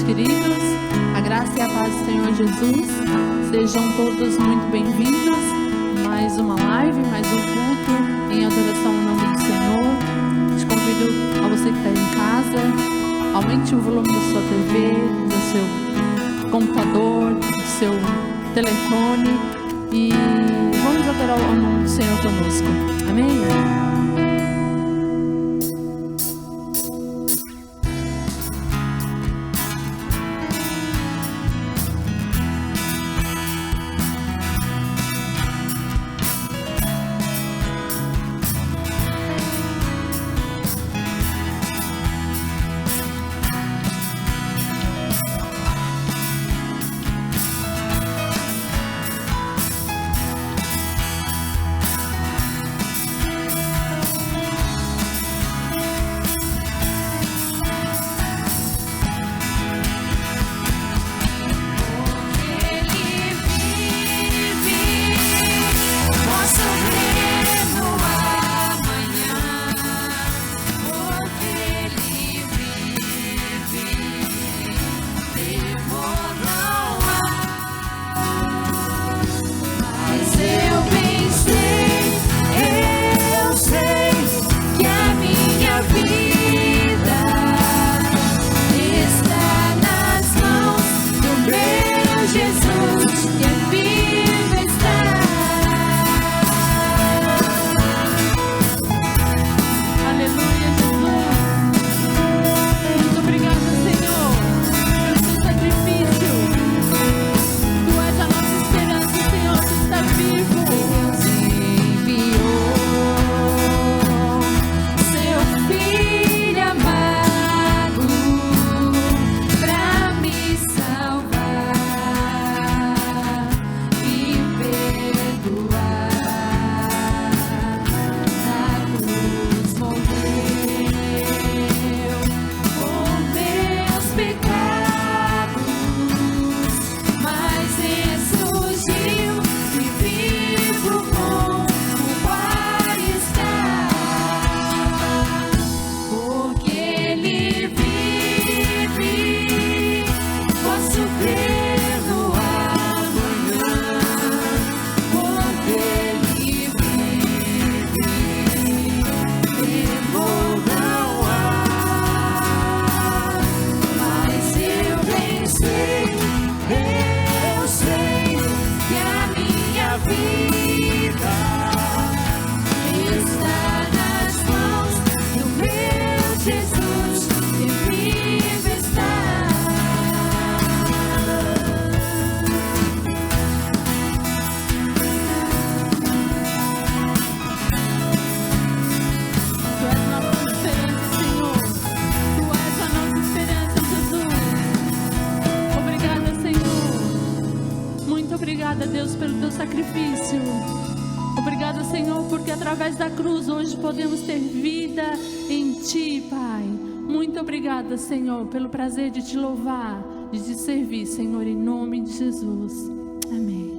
queridos, a graça e a paz do Senhor Jesus, sejam todos muito bem-vindos. Mais uma live, mais um culto em adoração ao nome do Senhor. Te convido a você que está em casa, aumente o volume da sua TV, do seu computador, do seu telefone e vamos adorar o nome do Senhor conosco. Amém? Obrigada, Senhor, pelo prazer de te louvar, de te servir, Senhor, em nome de Jesus. Amém.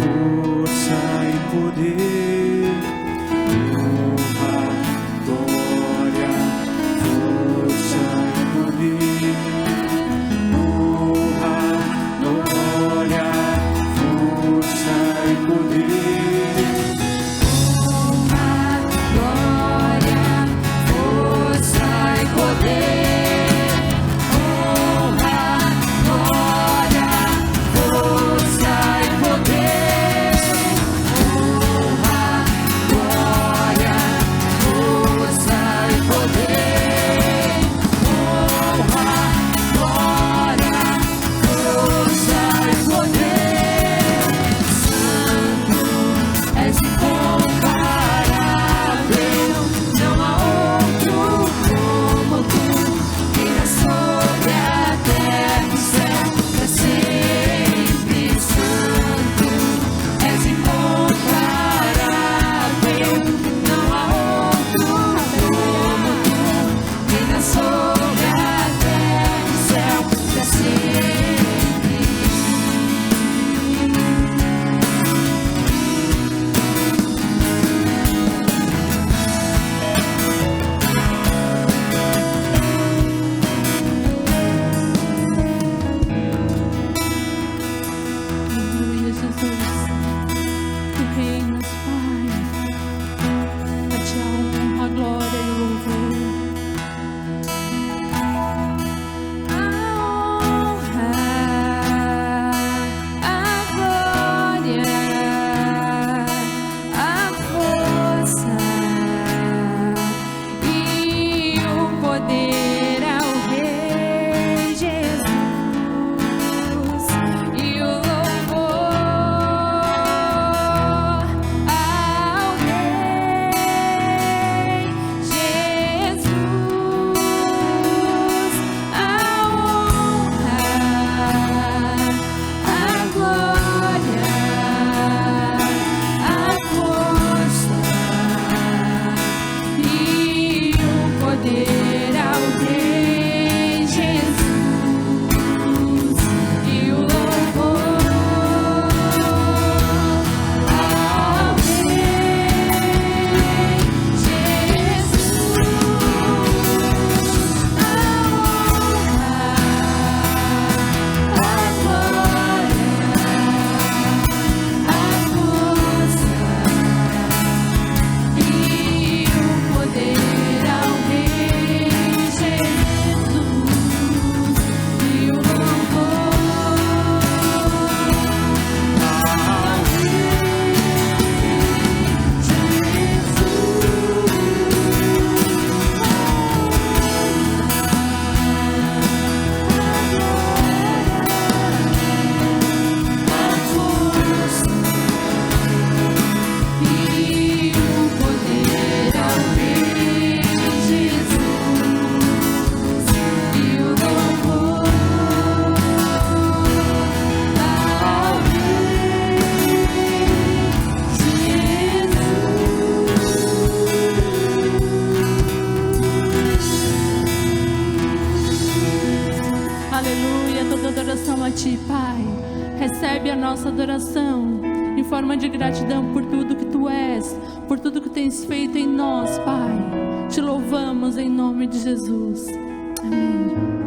Força Ti, Pai. Recebe a nossa adoração em forma de gratidão por tudo que Tu és, por tudo que Tens feito em nós, Pai. Te louvamos em nome de Jesus. Amém.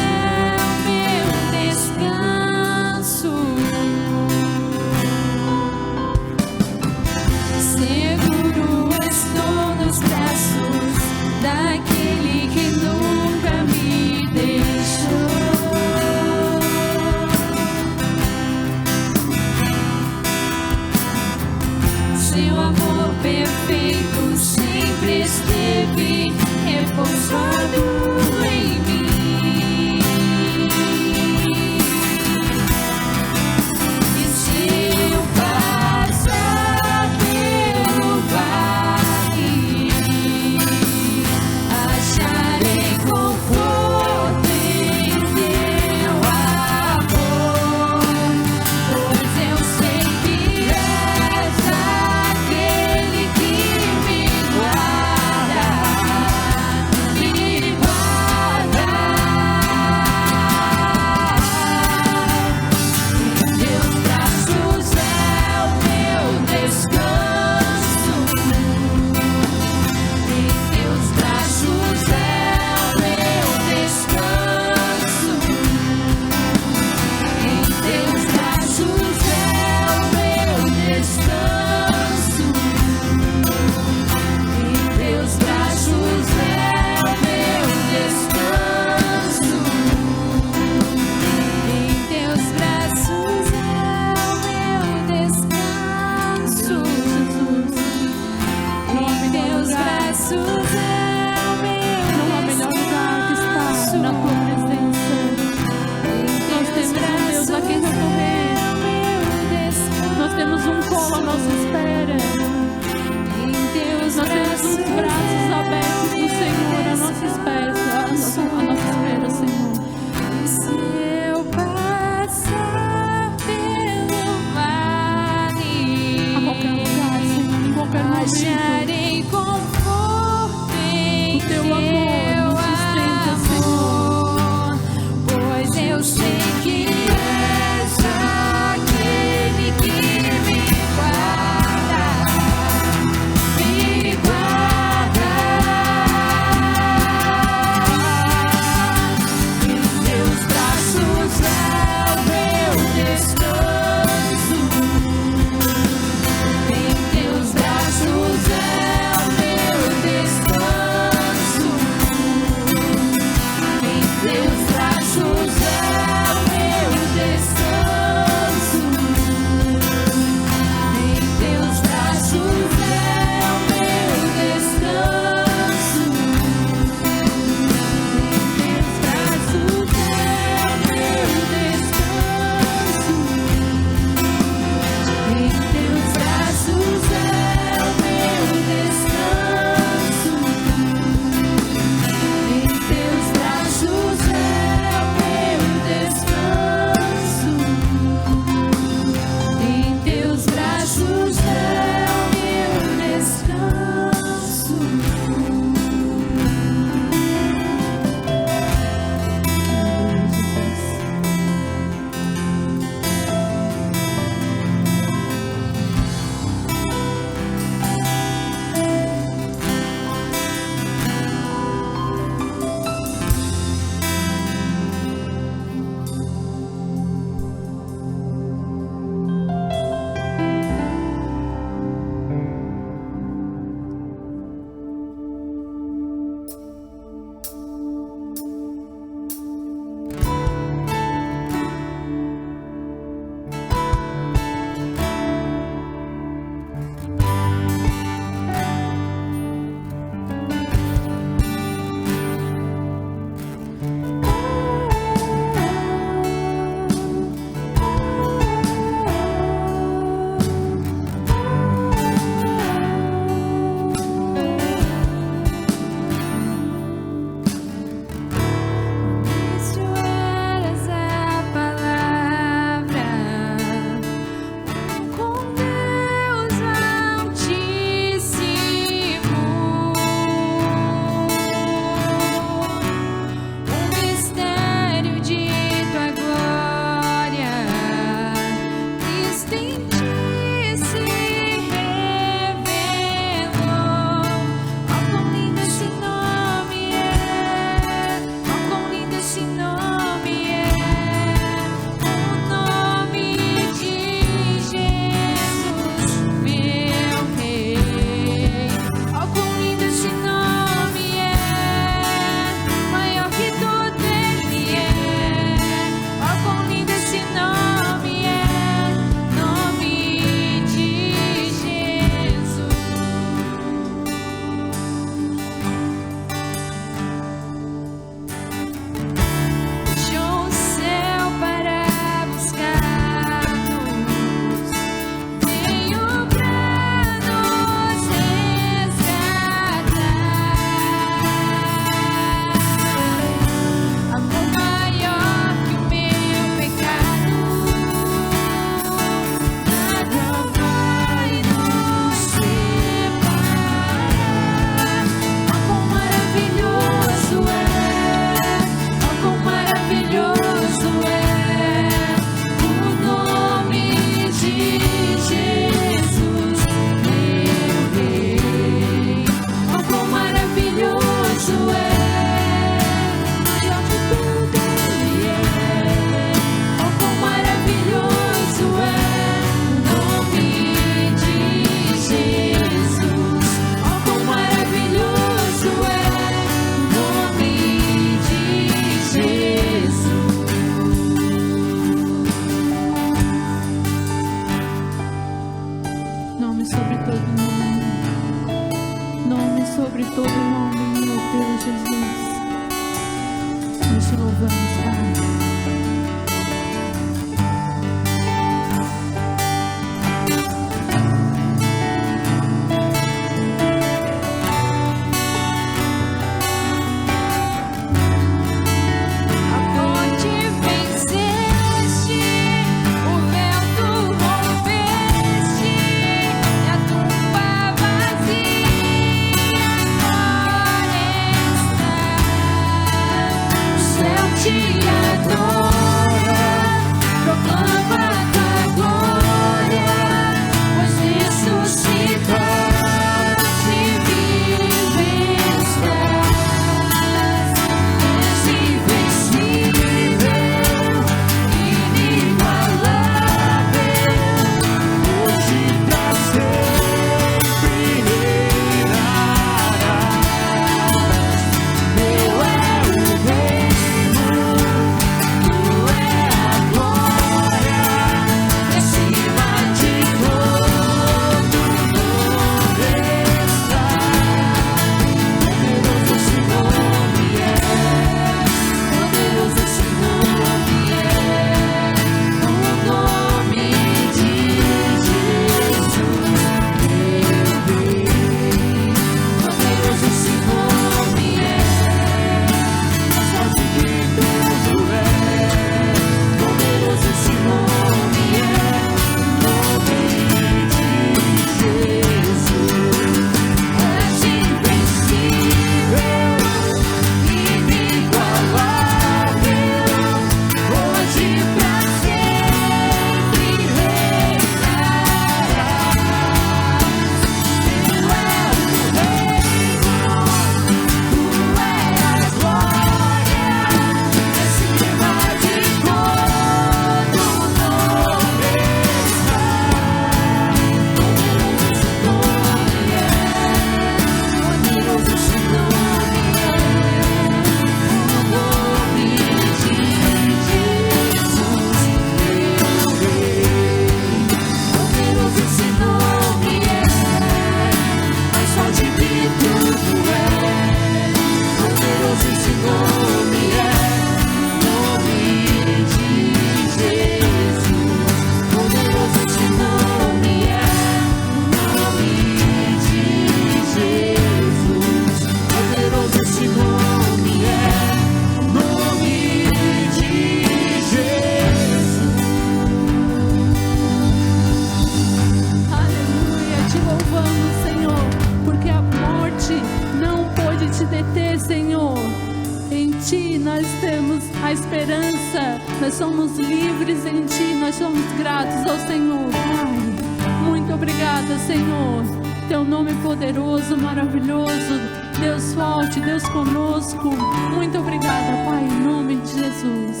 nós temos a esperança, nós somos livres em Ti, nós somos gratos ao Senhor, Pai. Muito obrigada, Senhor. Teu nome poderoso, maravilhoso, Deus forte, Deus conosco. Muito obrigada, Pai, em nome de Jesus.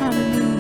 Aleluia.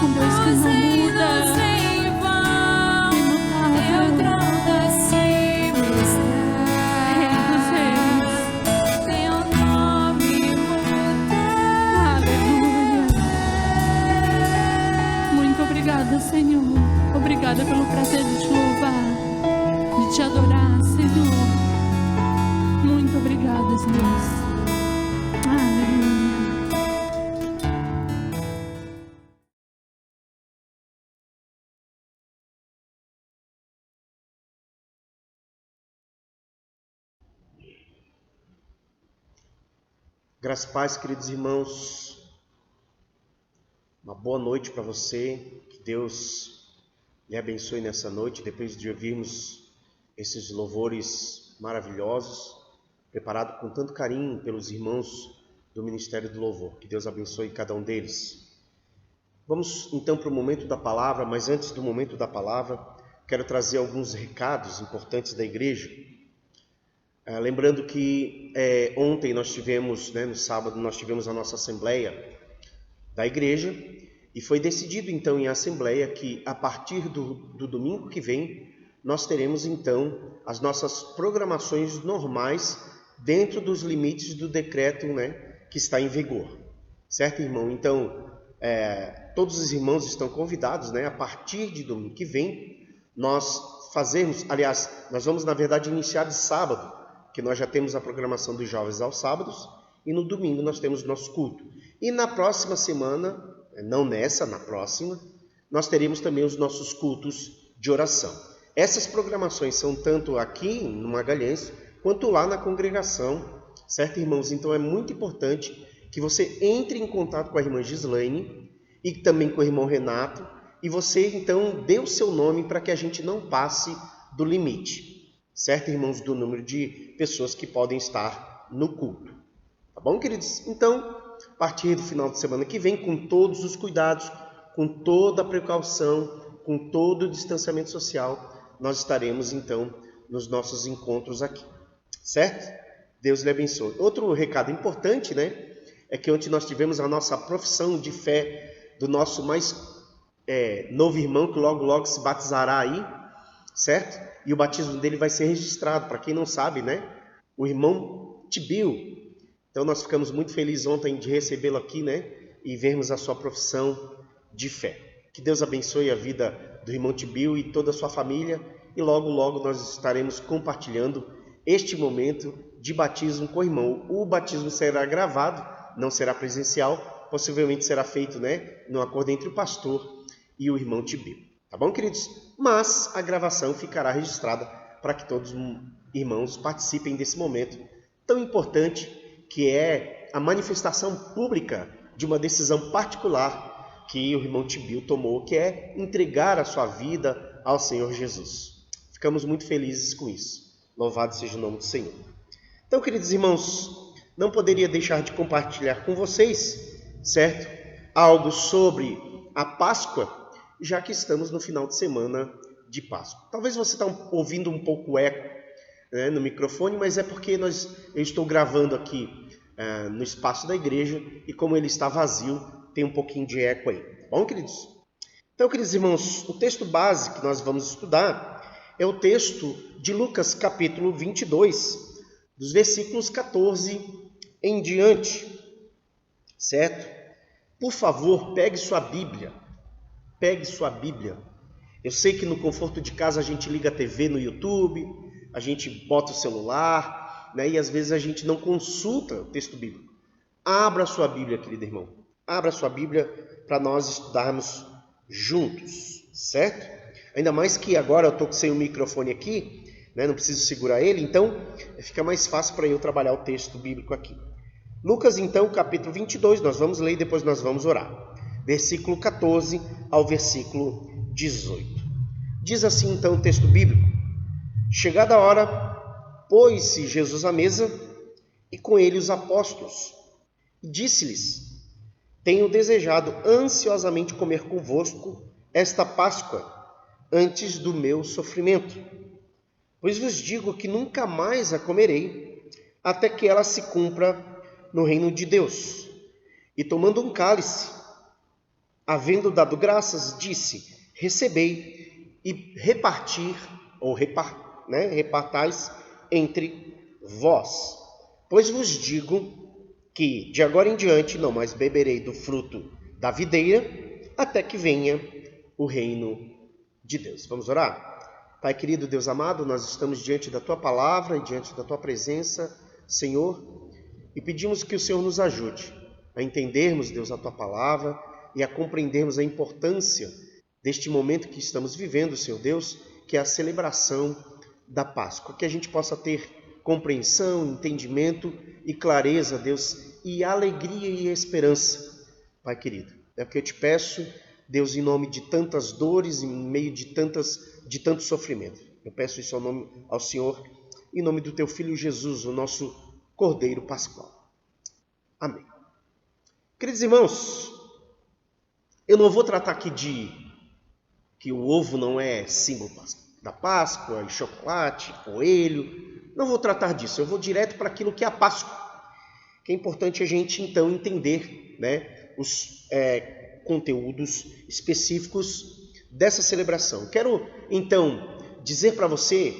um Deus que não muda. Obrigada, Senhor. Obrigada pelo prazer de te louvar, de te adorar, Senhor. Muito obrigada, Deus. Aleluia. Graças e paz, queridos irmãos. Uma boa noite para você. Que Deus lhe abençoe nessa noite, depois de ouvirmos esses louvores maravilhosos, preparados com tanto carinho pelos irmãos do Ministério do Louvor. Que Deus abençoe cada um deles. Vamos então para o momento da palavra, mas antes do momento da palavra, quero trazer alguns recados importantes da igreja. Lembrando que ontem nós tivemos, no sábado, nós tivemos a nossa assembleia da igreja e foi decidido então em assembleia que a partir do domingo que vem nós teremos então as nossas programações normais dentro dos limites do decreto, que está em vigor, certo, irmão? Então todos os irmãos estão convidados, a partir de domingo que vem nós vamos na verdade iniciar de sábado, que nós já temos a programação dos jovens aos sábados, e no domingo nós temos o nosso culto. E na próxima semana, não nessa, na próxima, nós teremos também os nossos cultos de oração. Essas programações são tanto aqui no Magalhães, quanto lá na congregação, certo, irmãos? Então é muito importante que você entre em contato com a irmã Gislaine e também com o irmão Renato, e você então dê o seu nome para que a gente não passe do limite. Certo, irmãos, do número de pessoas que podem estar no culto. Tá bom, queridos? Então, a partir do final de semana que vem, com todos os cuidados, com toda a precaução, com todo o distanciamento social, nós estaremos, então, nos nossos encontros aqui. Certo? Deus lhe abençoe. Outro recado importante, é que ontem nós tivemos a nossa profissão de fé do nosso mais novo irmão, que logo, logo se batizará aí, certo? E o batismo dele vai ser registrado, para quem não sabe, o irmão Tibio. Então nós ficamos muito felizes ontem de recebê-lo aqui, e vermos a sua profissão de fé. Que Deus abençoe a vida do irmão Tibio e toda a sua família, e logo, logo nós estaremos compartilhando este momento de batismo com o irmão. O batismo será gravado, não será presencial, possivelmente será feito, no acordo entre o pastor e o irmão Tibio. Tá bom, queridos? Mas a gravação ficará registrada para que todos os irmãos participem desse momento tão importante que é a manifestação pública de uma decisão particular que o irmão Tibio tomou, que é entregar a sua vida ao Senhor Jesus. Ficamos muito felizes com isso. Louvado seja o nome do Senhor. Então, queridos irmãos, não poderia deixar de compartilhar com vocês, certo? Algo sobre a Páscoa, já que estamos no final de semana de Páscoa. Talvez você está ouvindo um pouco eco no microfone, mas é porque eu estou gravando aqui no espaço da igreja e como ele está vazio, tem um pouquinho de eco aí. Tá bom, queridos? Então, queridos irmãos, o texto base que nós vamos estudar é o texto de Lucas capítulo 22, dos versículos 14 em diante, certo? Por favor, pegue sua Bíblia. Pegue sua Bíblia. Eu sei que no conforto de casa a gente liga a TV no YouTube, a gente bota o celular, e às vezes a gente não consulta o texto bíblico. Abra sua Bíblia, querido irmão. Abra sua Bíblia para nós estudarmos juntos, certo? Ainda mais que agora eu estou sem o microfone aqui, não preciso segurar ele, então fica mais fácil para eu trabalhar o texto bíblico aqui. Lucas, então, capítulo 22, nós vamos ler e depois nós vamos orar. Versículo 14 ao versículo 18. Diz assim então o texto bíblico: Chegada a hora, pôs-se Jesus à mesa e com ele os apóstolos. E disse-lhes: Tenho desejado ansiosamente comer convosco esta Páscoa antes do meu sofrimento. Pois vos digo que nunca mais a comerei, até que ela se cumpra no reino de Deus. E tomando um cálice, havendo dado graças, disse: recebei e repartais entre vós. Pois vos digo que de agora em diante não mais beberei do fruto da videira, até que venha o reino de Deus. Vamos orar? Pai querido, Deus amado, nós estamos diante da Tua palavra e diante da Tua presença, Senhor, e pedimos que o Senhor nos ajude a entendermos, Deus, a Tua palavra e a compreendermos a importância deste momento que estamos vivendo, Senhor Deus, que é a celebração da Páscoa. Que a gente possa ter compreensão, entendimento e clareza, Deus, e alegria e esperança, Pai querido. É porque eu te peço, Deus, em nome de tantas dores, em meio de tanto sofrimento. Eu peço isso ao Senhor, em nome do Teu Filho Jesus, o nosso Cordeiro Pascual. Amém. Queridos irmãos, eu não vou tratar aqui de que o ovo não é símbolo da Páscoa, e chocolate, coelho. Não vou tratar disso, eu vou direto para aquilo que é a Páscoa. Que é importante a gente, então, entender, os conteúdos específicos dessa celebração. Quero, então, dizer para você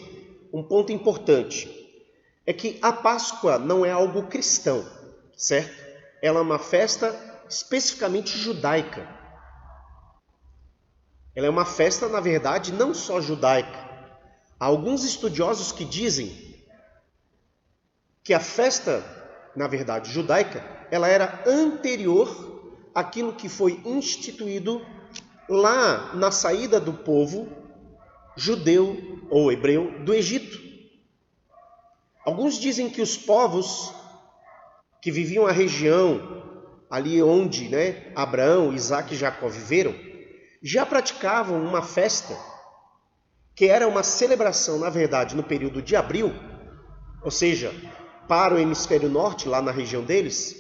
um ponto importante. É que a Páscoa não é algo cristão, certo? Ela é uma festa especificamente judaica. Ela é uma festa, na verdade, não só judaica. Há alguns estudiosos que dizem que a festa, na verdade, judaica, ela era anterior àquilo que foi instituído lá na saída do povo judeu ou hebreu do Egito. Alguns dizem que os povos que viviam a região ali onde Abraão, Isaac e Jacó viveram, já praticavam uma festa que era uma celebração, na verdade, no período de abril, ou seja, para o hemisfério norte, lá na região deles,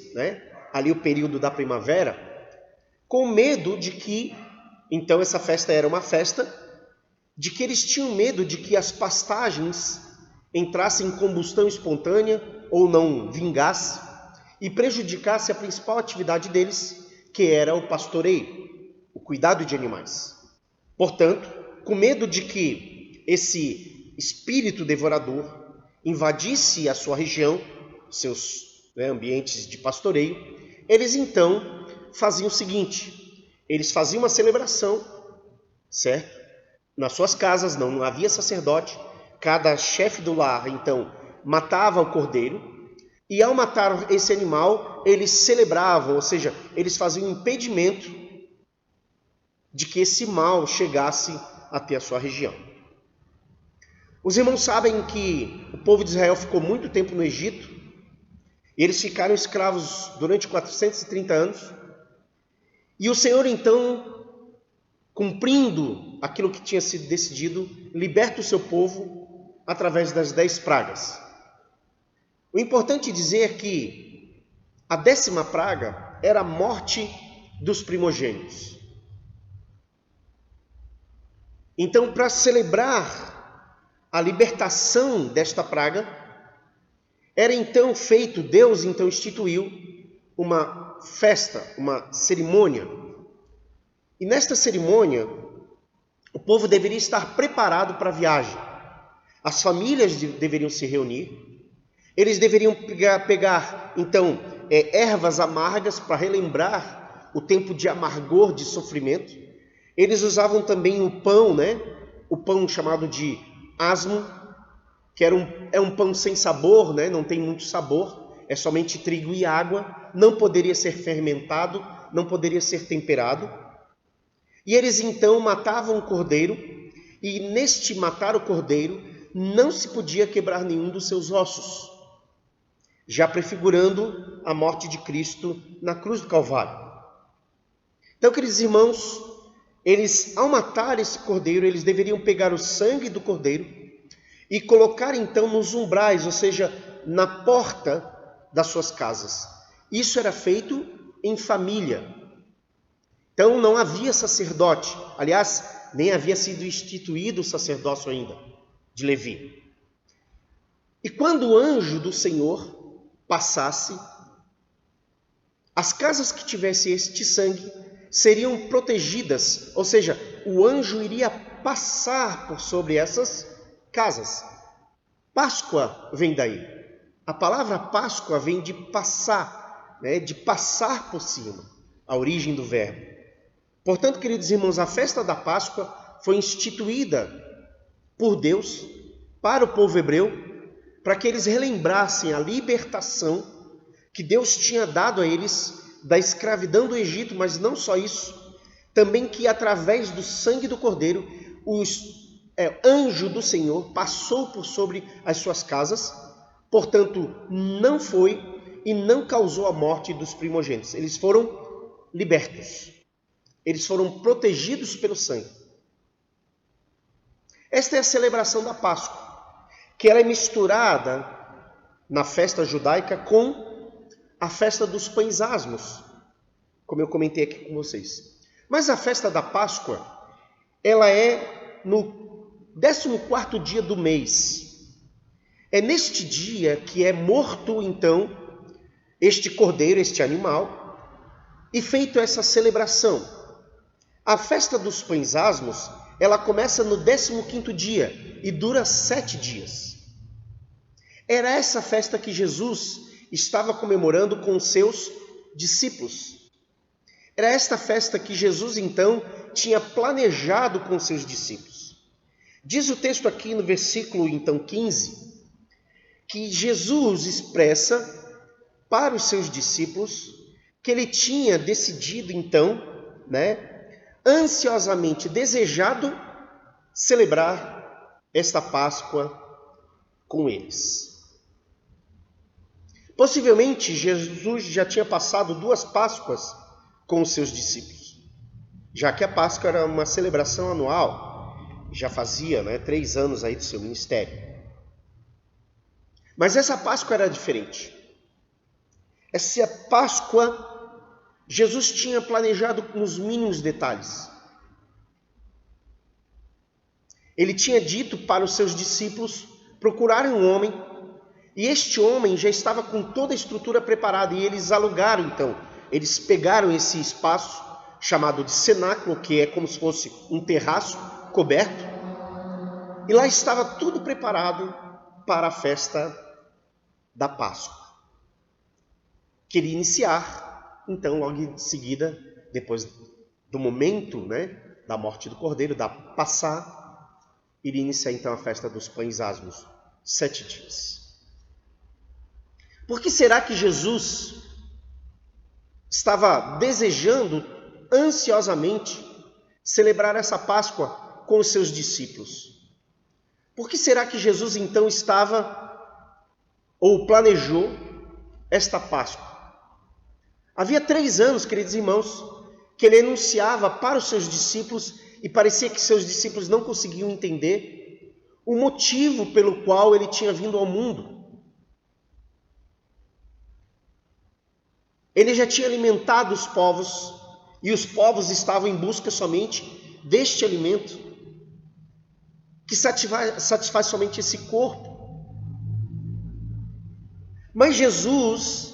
ali o período da primavera, com medo de que, então essa festa era uma festa, de que eles tinham medo de que as pastagens entrassem em combustão espontânea ou não vingasse e prejudicasse a principal atividade deles, que era o pastoreio, o cuidado de animais. Portanto, com medo de que esse espírito devorador invadisse a sua região, seus ambientes de pastoreio, eles então faziam o seguinte: eles faziam uma celebração, certo? Nas suas casas não havia sacerdote, cada chefe do lar então matava o cordeiro, e ao matar esse animal, eles celebravam, ou seja, eles faziam um impedimento de que esse mal chegasse até a sua região. Os irmãos sabem que o povo de Israel ficou muito tempo no Egito, e eles ficaram escravos durante 430 anos, e o Senhor então, cumprindo aquilo que tinha sido decidido, liberta o seu povo através das 10 pragas. O importante dizer é que a 10ª praga era a morte dos primogênitos. Então, para celebrar a libertação desta praga, era então feito, Deus então instituiu uma festa, uma cerimônia. E nesta cerimônia, o povo deveria estar preparado para a viagem. As famílias deveriam se reunir. Eles deveriam pegar então, ervas amargas para relembrar o tempo de amargor, de sofrimento. Eles usavam também o pão, o pão chamado de asmo, que é um pão sem sabor, não tem muito sabor, é somente trigo e água, não poderia ser fermentado, não poderia ser temperado. E eles então matavam o cordeiro, e neste matar o cordeiro, não se podia quebrar nenhum dos seus ossos, já prefigurando a morte de Cristo na cruz do Calvário. Então, queridos irmãos, eles, ao matar esse cordeiro, eles deveriam pegar o sangue do cordeiro e colocar então nos umbrais, ou seja, na porta das suas casas. Isso era feito em família. Então não havia sacerdote, aliás, nem havia sido instituído o sacerdócio ainda de Levi. E quando o anjo do Senhor passasse, as casas que tivessem este sangue seriam protegidas, ou seja, o anjo iria passar por sobre essas casas. Páscoa vem daí. A palavra Páscoa vem de passar, né? De passar por cima, a origem do verbo. Portanto, queridos irmãos, a festa da Páscoa foi instituída por Deus para o povo hebreu, para que eles relembrassem a libertação que Deus tinha dado a eles da escravidão do Egito, mas não só isso, também que através do sangue do Cordeiro, o anjo do Senhor passou por sobre as suas casas, portanto, não foi e não causou a morte dos primogênitos. Eles foram libertos, eles foram protegidos pelo sangue. Esta é a celebração da Páscoa, que ela é misturada na festa judaica com a festa dos pães asmos, como eu comentei aqui com vocês. Mas a festa da Páscoa, ela é no 14º dia do mês. É neste dia que é morto, então, este cordeiro, este animal, e feito essa celebração. A festa dos pães asmos, ela começa no 15º dia e dura 7 dias. Era essa festa que Jesus estava comemorando com os seus discípulos. Era esta festa que Jesus, então, tinha planejado com os seus discípulos. Diz o texto aqui no versículo, então, 15, que Jesus expressa para os seus discípulos que ele tinha decidido, então, ansiosamente desejado celebrar esta Páscoa com eles. Possivelmente, Jesus já tinha passado 2 Páscoas com os seus discípulos, já que a Páscoa era uma celebração anual, já fazia 3 anos aí do seu ministério. Mas essa Páscoa era diferente. Essa Páscoa, Jesus tinha planejado nos mínimos detalhes. Ele tinha dito para os seus discípulos procurarem um homem, e este homem já estava com toda a estrutura preparada, e eles alugaram então. Eles pegaram esse espaço chamado de cenáculo, que é como se fosse um terraço coberto, e lá estava tudo preparado para a festa da Páscoa, que iria iniciar, então, logo em seguida, depois do momento da morte do cordeiro, da Passá, iria iniciar então a festa dos pães asmos, 7 dias. Por que será que Jesus estava desejando ansiosamente celebrar essa Páscoa com os seus discípulos? Por que será que Jesus então planejou esta Páscoa? Havia 3 anos, queridos irmãos, que ele anunciava para os seus discípulos, e parecia que seus discípulos não conseguiam entender o motivo pelo qual ele tinha vindo ao mundo. Ele já tinha alimentado os povos, e os povos estavam em busca somente deste alimento, que satisfaz somente esse corpo. Mas Jesus,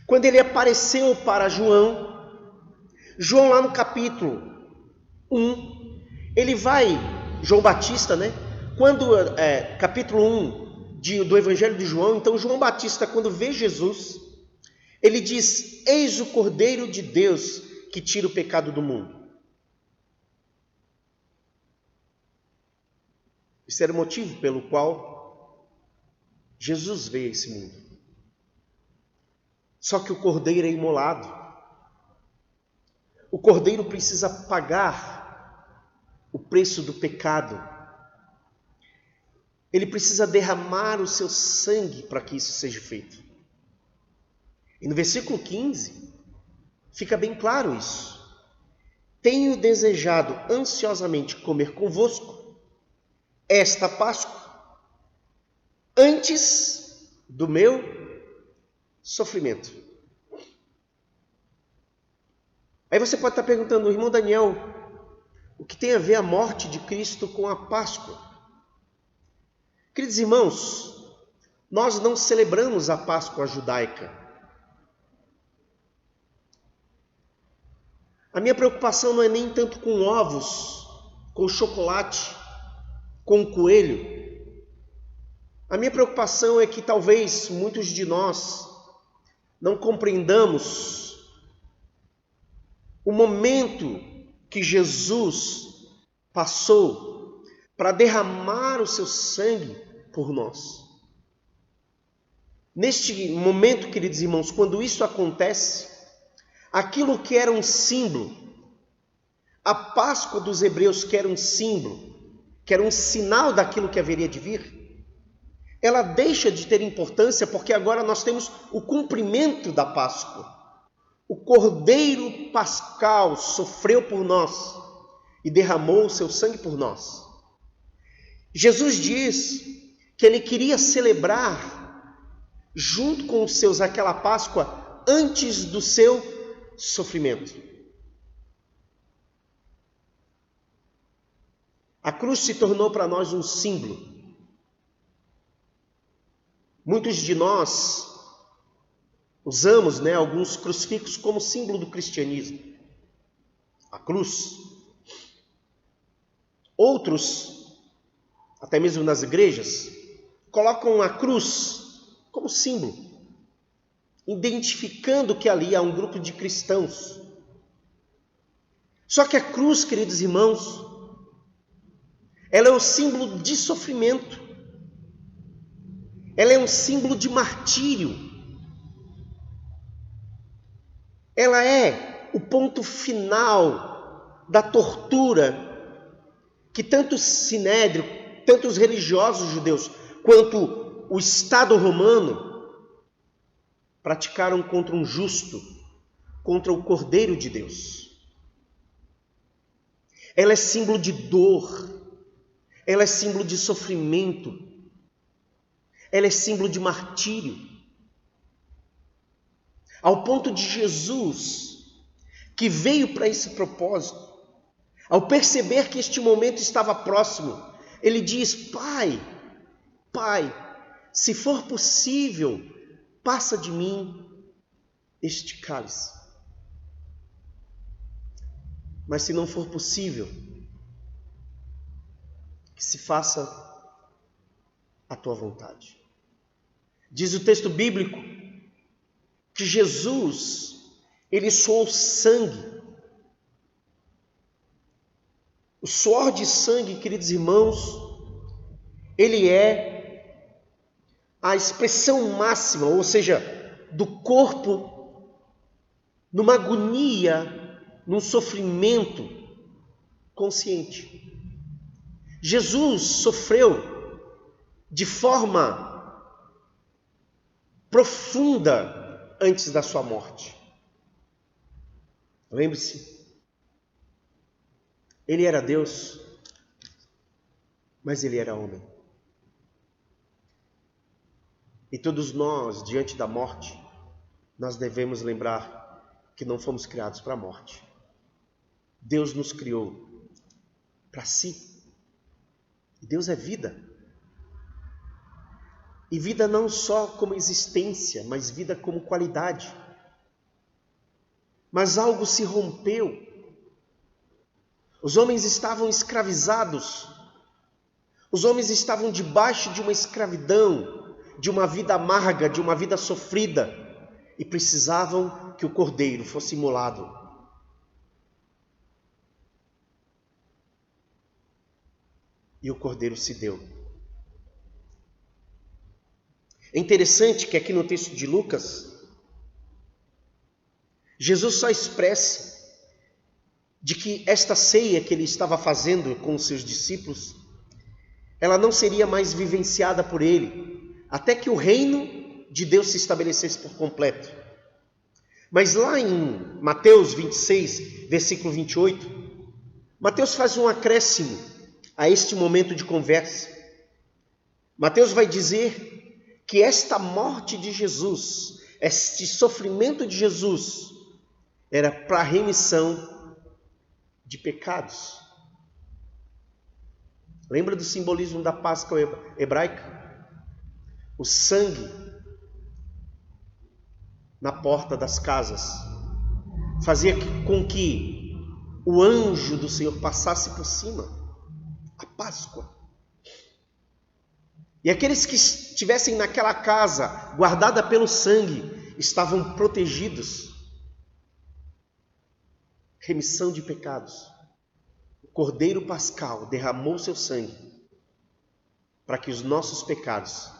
quando ele apareceu para João lá no capítulo 1, ele vai, João Batista, capítulo 1 do Evangelho de João, então João Batista, quando vê Jesus, ele diz: eis o Cordeiro de Deus que tira o pecado do mundo. Esse era o motivo pelo qual Jesus veio a esse mundo. Só que o Cordeiro é imolado. O Cordeiro precisa pagar o preço do pecado. Ele precisa derramar o seu sangue para que isso seja feito. E no versículo 15, fica bem claro isso. Tenho desejado ansiosamente comer convosco esta Páscoa, antes do meu sofrimento. Aí você pode estar perguntando, irmão Daniel, o que tem a ver a morte de Cristo com a Páscoa? Queridos irmãos, nós não celebramos a Páscoa judaica. A minha preocupação não é nem tanto com ovos, com chocolate, com coelho. A minha preocupação é que talvez muitos de nós não compreendamos o momento que Jesus passou para derramar o seu sangue por nós. Neste momento, queridos irmãos, quando isso acontece, aquilo que era um símbolo, a Páscoa dos hebreus que era um símbolo, que era um sinal daquilo que haveria de vir, ela deixa de ter importância porque agora nós temos o cumprimento da Páscoa. O Cordeiro Pascal sofreu por nós e derramou o seu sangue por nós. Jesus diz que ele queria celebrar junto com os seus aquela Páscoa antes do seu sofrimento. A cruz se tornou para nós um símbolo. Muitos de nós usamos, alguns crucifixos como símbolo do cristianismo. A cruz. Outros, até mesmo nas igrejas, colocam a cruz como símbolo, identificando que ali há um grupo de cristãos. Só que a cruz, queridos irmãos, ela é um símbolo de sofrimento. Ela é um símbolo de martírio. Ela é o ponto final da tortura que tanto o Sinédrio, tanto os religiosos judeus, quanto o Estado romano praticaram contra um justo, contra o Cordeiro de Deus. Ela é símbolo de dor, ela é símbolo de sofrimento, ela é símbolo de martírio. Ao ponto de Jesus, que veio para esse propósito, ao perceber que este momento estava próximo, ele diz: Pai, se for possível, passa de mim este cálice. Mas se não for possível, que se faça a tua vontade. Diz o texto bíblico que Jesus, ele suou sangue. O suor de sangue, queridos irmãos, ele é a expressão máxima, ou seja, do corpo numa agonia, num sofrimento consciente. Jesus sofreu de forma profunda antes da sua morte. Lembre-se, ele era Deus, mas ele era homem. E todos nós, diante da morte, nós devemos lembrar que não fomos criados para a morte. Deus nos criou para si. E Deus é vida. E vida não só como existência, mas vida como qualidade. Mas algo se rompeu. Os homens estavam escravizados. Os homens estavam debaixo de uma escravidão, de uma vida amarga, de uma vida sofrida. E precisavam que o Cordeiro fosse imolado. E o Cordeiro se deu. É interessante que aqui no texto de Lucas, Jesus só expressa de que esta ceia que ele estava fazendo com os seus discípulos, ela não seria mais vivenciada por ele, até que o reino de Deus se estabelecesse por completo. Mas lá em Mateus 26, versículo 28, Mateus faz um acréscimo a este momento de conversa. Mateus vai dizer que esta morte de Jesus, este sofrimento de Jesus, era para a remissão de pecados. Lembra do simbolismo da Páscoa hebraica? O sangue na porta das casas fazia com que o anjo do Senhor passasse por cima, a Páscoa. E aqueles que estivessem naquela casa, guardada pelo sangue, estavam protegidos. Remissão de pecados. O Cordeiro Pascal derramou seu sangue para que os nossos pecados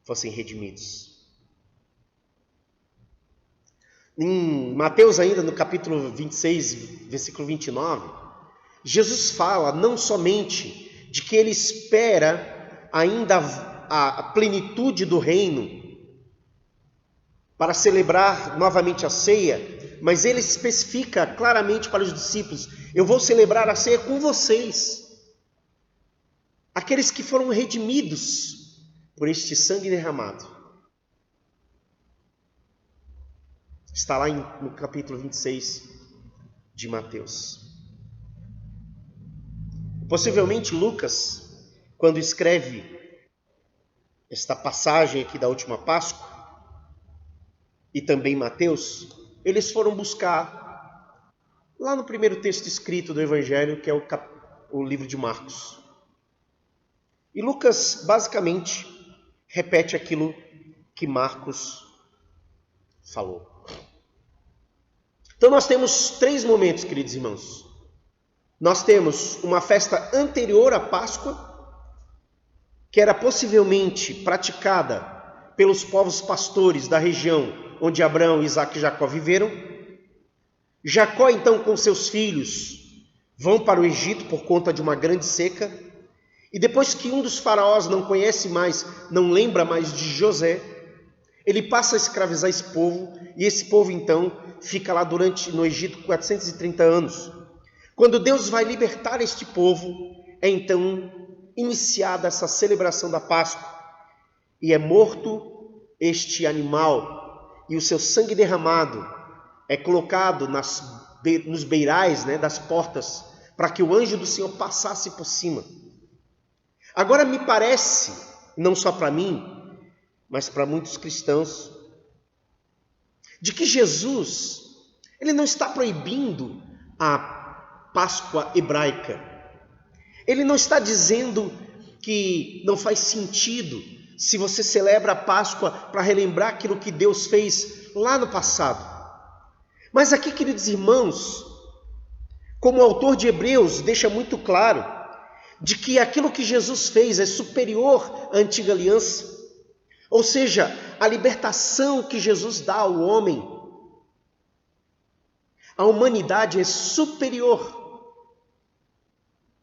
fossem redimidos. Em Mateus ainda, no capítulo 26, versículo 29, Jesus fala não somente de que ele espera ainda a plenitude do reino para celebrar novamente a ceia, mas ele especifica claramente para os discípulos: eu vou celebrar a ceia com vocês, aqueles que foram redimidos por este sangue derramado. Está lá no capítulo 26 de Mateus. Possivelmente Lucas, quando escreve esta passagem aqui da última Páscoa, e também Mateus, eles foram buscar lá no primeiro texto escrito do Evangelho, que é o livro de Marcos. E Lucas basicamente repete aquilo que Marcos falou. Então nós temos 3 momentos, queridos irmãos. Nós temos uma festa anterior à Páscoa, que era possivelmente praticada pelos povos pastores da região onde Abraão, Isaac e Jacó viveram. Jacó, então, com seus filhos, vão para o Egito por conta de uma grande seca. E depois que um dos faraós não conhece mais, não lembra mais de José, ele passa a escravizar esse povo, e esse povo então fica lá no Egito 430 anos. Quando Deus vai libertar este povo, é então iniciada essa celebração da Páscoa, e é morto este animal, e o seu sangue derramado é colocado nos beirais, das portas, para que o anjo do Senhor passasse por cima. Agora me parece, não só para mim, mas para muitos cristãos, de que Jesus, ele não está proibindo a Páscoa hebraica. Ele não está dizendo que não faz sentido se você celebra a Páscoa para relembrar aquilo que Deus fez lá no passado. Mas aqui, queridos irmãos, como o autor de Hebreus deixa muito claro, de que aquilo que Jesus fez é superior à antiga aliança. Ou seja, a libertação que Jesus dá ao homem, a humanidade é superior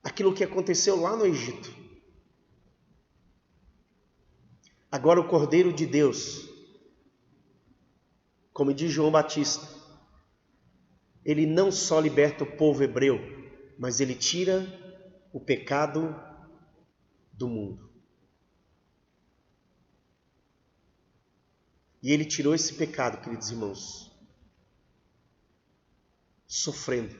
àquilo que aconteceu lá no Egito. Agora o Cordeiro de Deus, como diz João Batista, ele não só liberta o povo hebreu, mas ele tira o pecado do mundo. E ele tirou esse pecado, queridos irmãos, sofrendo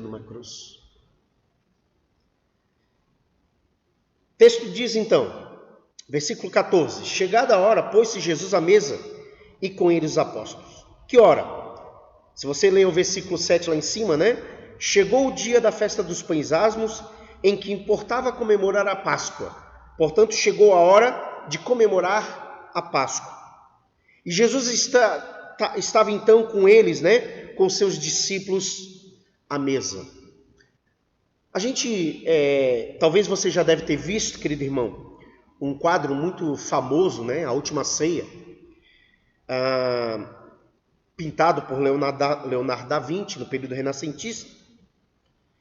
numa cruz. O texto diz então, versículo 14: chegada a hora, pôs-se Jesus à mesa e com ele os apóstolos. Que hora? Se você ler o versículo 7 lá em cima, chegou o dia da festa dos pães asmos, em que importava comemorar a Páscoa. Portanto, chegou a hora de comemorar a Páscoa. E Jesus estava então com eles, com seus discípulos à mesa. A gente, talvez você já deve ter visto, querido irmão, um quadro muito famoso, A Última Ceia, pintado por Leonardo da Vinci, no período renascentista,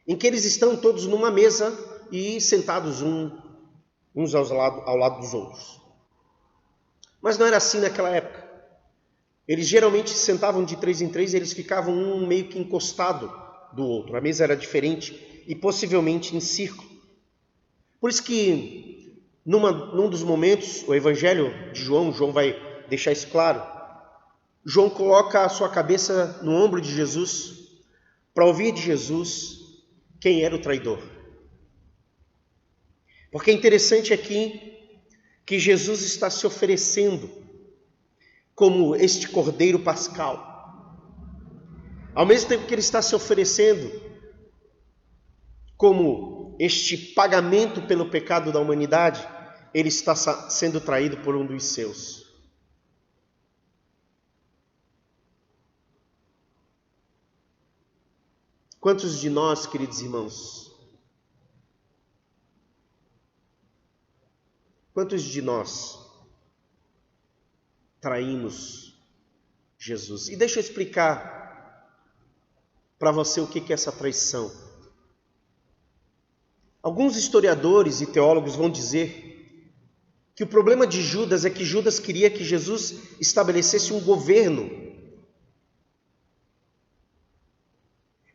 em que eles estão todos numa mesa e sentados uns ao lado dos outros. Mas não era assim naquela época. Eles geralmente se sentavam de 3 em 3 e eles ficavam um meio que encostado do outro. A mesa era diferente e possivelmente em círculo. Por isso que num dos momentos, o Evangelho de João vai deixar isso claro. João coloca a sua cabeça no ombro de Jesus para ouvir de Jesus quem era o traidor. Porque é interessante aqui que Jesus está se oferecendo como este Cordeiro Pascal. Ao mesmo tempo que ele está se oferecendo como este pagamento pelo pecado da humanidade, ele está sendo traído por um dos seus. Quantos de nós, queridos irmãos, quantos de nós traímos Jesus? E deixa eu explicar para você o que é essa traição. Alguns historiadores e teólogos vão dizer que o problema de Judas é que Judas queria que Jesus estabelecesse um governo.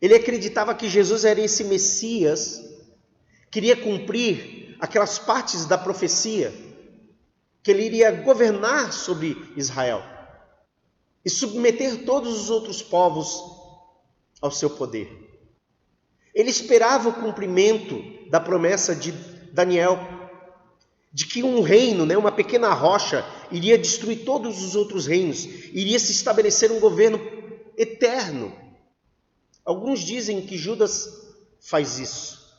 Ele acreditava que Jesus era esse Messias, queria cumprir aquelas partes da profecia, que ele iria governar sobre Israel e submeter todos os outros povos ao seu poder. Ele esperava o cumprimento da promessa de Daniel, de que um reino, uma pequena rocha, iria destruir todos os outros reinos, iria se estabelecer um governo eterno. Alguns dizem que Judas faz isso.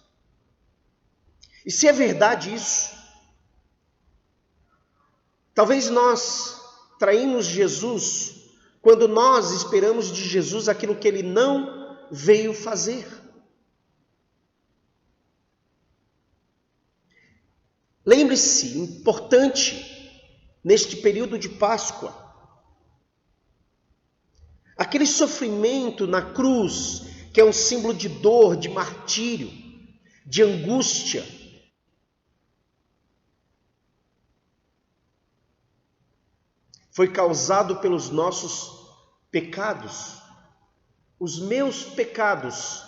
E se é verdade isso, talvez nós traímos Jesus quando nós esperamos de Jesus aquilo que ele não veio fazer. Lembre-se, importante, neste período de Páscoa, aquele sofrimento na cruz, que é um símbolo de dor, de martírio, de angústia, foi causado pelos nossos pecados, os meus pecados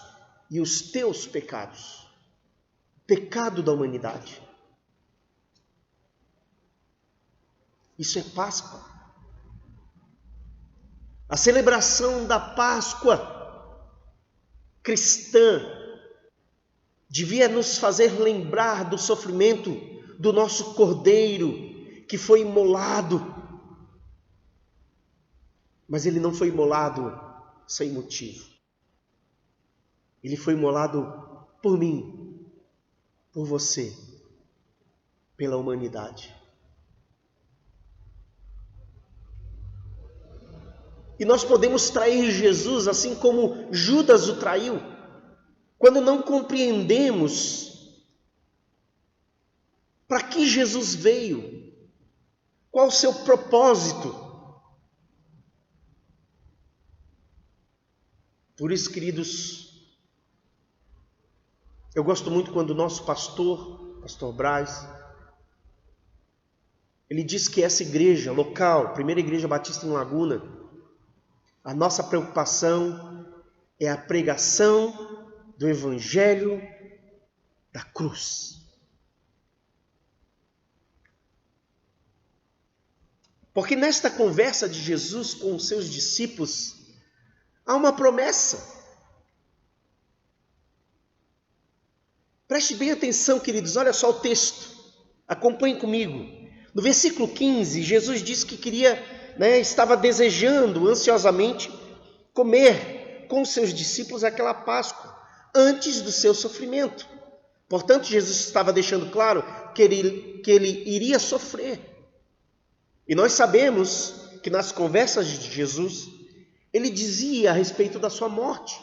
e os teus pecados, pecado da humanidade. Isso é Páscoa. A celebração da Páscoa cristã devia nos fazer lembrar do sofrimento do nosso Cordeiro que foi imolado. Mas ele não foi imolado sem motivo. Ele foi imolado por mim, por você, pela humanidade. E nós podemos trair Jesus assim como Judas o traiu, quando não compreendemos para que Jesus veio, qual o seu propósito. Por isso, queridos, eu gosto muito quando o nosso pastor Braz, ele diz que essa igreja local, Primeira Igreja Batista em Laguna, a nossa preocupação é a pregação do Evangelho da cruz. Porque nesta conversa de Jesus com os seus discípulos, há uma promessa. Preste bem atenção, queridos, olha só o texto. Acompanhe comigo. No versículo 15, Jesus disse que estava desejando ansiosamente comer com seus discípulos aquela Páscoa, antes do seu sofrimento. Portanto, Jesus estava deixando claro que ele iria sofrer. E nós sabemos que nas conversas de Jesus, ele dizia a respeito da sua morte.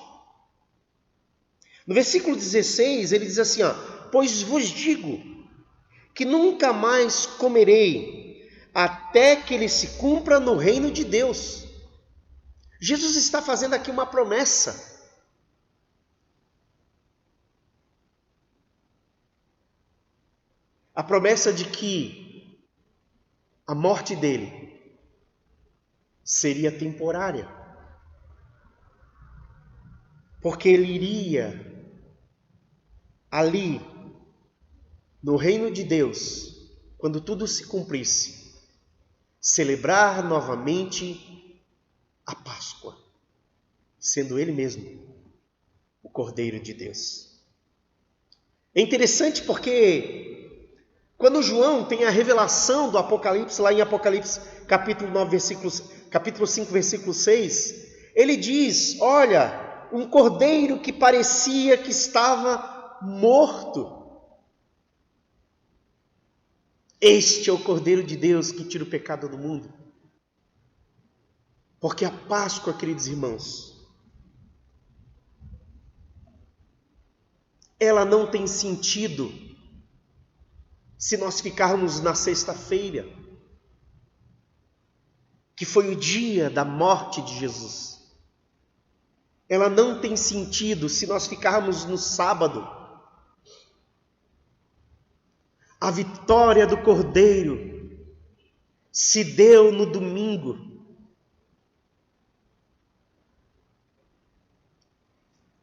No versículo 16, ele diz assim, pois vos digo que nunca mais comerei, até que ele se cumpra no reino de Deus. Jesus está fazendo aqui uma promessa. A promessa de que a morte dele seria temporária. Porque ele iria ali, no reino de Deus, quando tudo se cumprisse, celebrar novamente a Páscoa, sendo ele mesmo o Cordeiro de Deus. É interessante porque quando João tem a revelação do Apocalipse, lá em Apocalipse capítulo 5, versículo 6, ele diz: olha, um cordeiro que parecia que estava morto. Este é o Cordeiro de Deus que tira o pecado do mundo. Porque a Páscoa, queridos irmãos, ela não tem sentido se nós ficarmos na sexta-feira, que foi o dia da morte de Jesus. Ela não tem sentido se nós ficarmos no sábado. A vitória do Cordeiro se deu no domingo.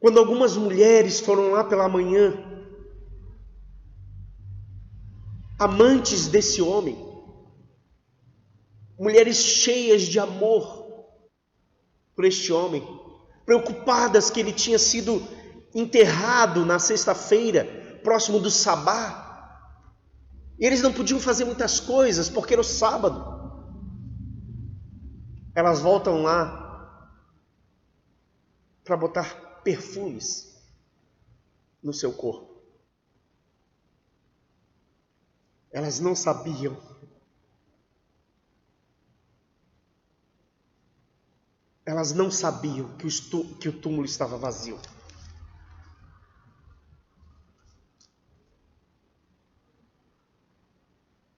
Quando algumas mulheres foram lá pela manhã, amantes desse homem, mulheres cheias de amor por este homem, preocupadas que ele tinha sido enterrado na sexta-feira, próximo do sabá, e eles não podiam fazer muitas coisas porque era o sábado. Elas voltam lá para botar perfumes no seu corpo. Elas não sabiam que o túmulo estava vazio.